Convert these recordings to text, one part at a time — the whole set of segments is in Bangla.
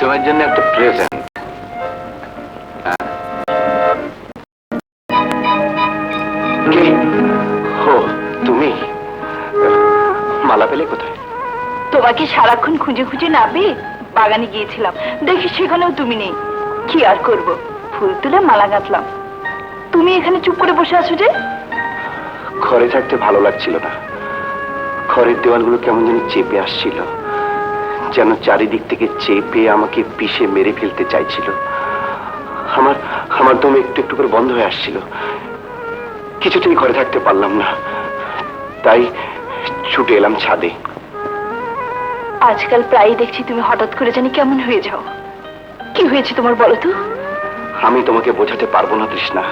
তোমার জন্য একটা প্রেজেন্ট। তুমি মালা পেলে কোথায়? তোমাকে সারাক্ষণ খুঁজে খুঁজে না পেয়ে বাগানে গিয়েছিলাম, দেখি সেখানেও তুমি নেই। কি আর করব, ফুল তুলে মালা গাঁথলাম। তুমি এখানে চুপ করে বসে আছো যে? ঘরে থাকতে ভালো লাগছিল না। ঘরের দেওয়ালগুলো কেমন যেন চেপে আসছিল, যেন চারিদিক থেকে চেপে আমাকে পিষে মেরে ফেলতে চাইছিল। আমার আমার দম একটু একটু করে বন্ধ হয়ে আসছিল। কিছুতেই ঘরে থাকতে পারলাম না, তাই ছুটে এলাম ছাদে। আজকাল প্রায়ই দেখছি তুমি হঠাৎ করে জানি কেমন হয়ে যাও। কি হয়েছে তোমার বলো তো? আমি তোমাকে বোঝাতে পারবো না তৃষ্ণা।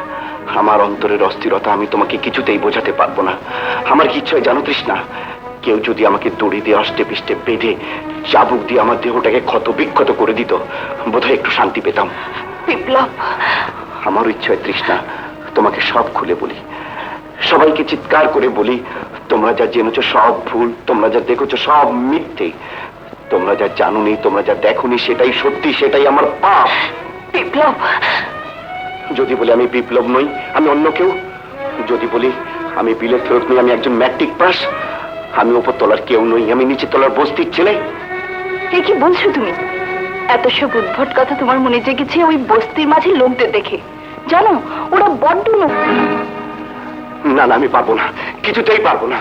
আমার অন্তরের অস্থিরতা আমি তোমাকে কিছুতেই বোঝাতে পারবো না। আমার কি ইচ্ছে হয় জানো তৃষ্ণা? কেউ যদি আমাকে দড়ি দিয়ে অষ্টে পিষ্টে বেঁধে চাবুক দিয়ে আমার দেহটাকে ক্ষত বিক্ষত করে দিত, বোধহয় একটু শান্তি পেতাম। বিপ্লব, আমার ইচ্ছে হয় তৃষ্ণা তোমাকে সব খুলে বলি, সবাইকে চিৎকার করে বলি, তোমরা যা জেনেছো সব ভুল, তোমরা যা দেখেছো সব মিথ্যে, তোমরা যা জানোনি, তোমরা যা দেখোনি সেটাই সত্যি, সেটাই আমার পাপ। বিপ্লব, যদি বলি আমি বিপ্লব নই, আমি অন্য কেউ, যদি বলি আমি বিলেত ফেরত নই, আমি একজন ম্যাট্রিক পাস, আমি উপর তলার কেউ নই, আমি নিচে তলার বস্তির ছেলে। এ কি বলছো তুমি? এত সব উদ্ভট কথা তোমার মনে জেগেছে ওই বস্তির মাঝে লোকদের দেখে। জানো ওরা বড্ড লোক। না না, আমি পারবো না, কিছুতেই পারবো না।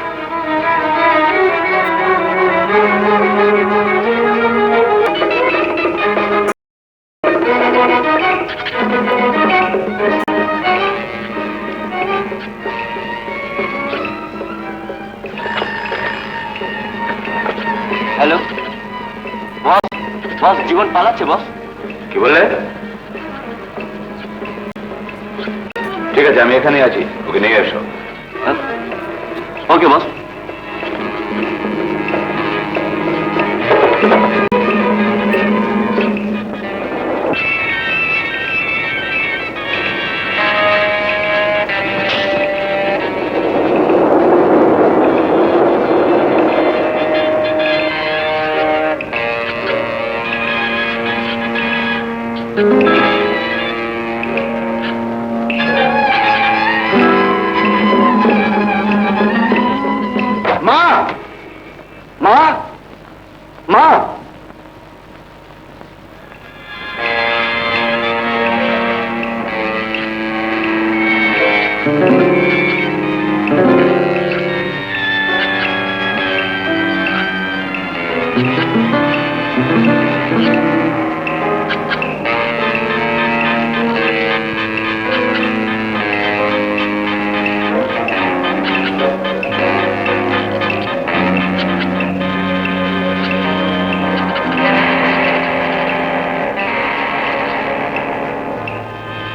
হ্যালো বস, বস জীবন পালাচ্ছে বস। কি বললে? ঠিক আছে, আমি এখানে আছি, ওকে নিয়ে এসো। ওকে বস। মা, মা, মা,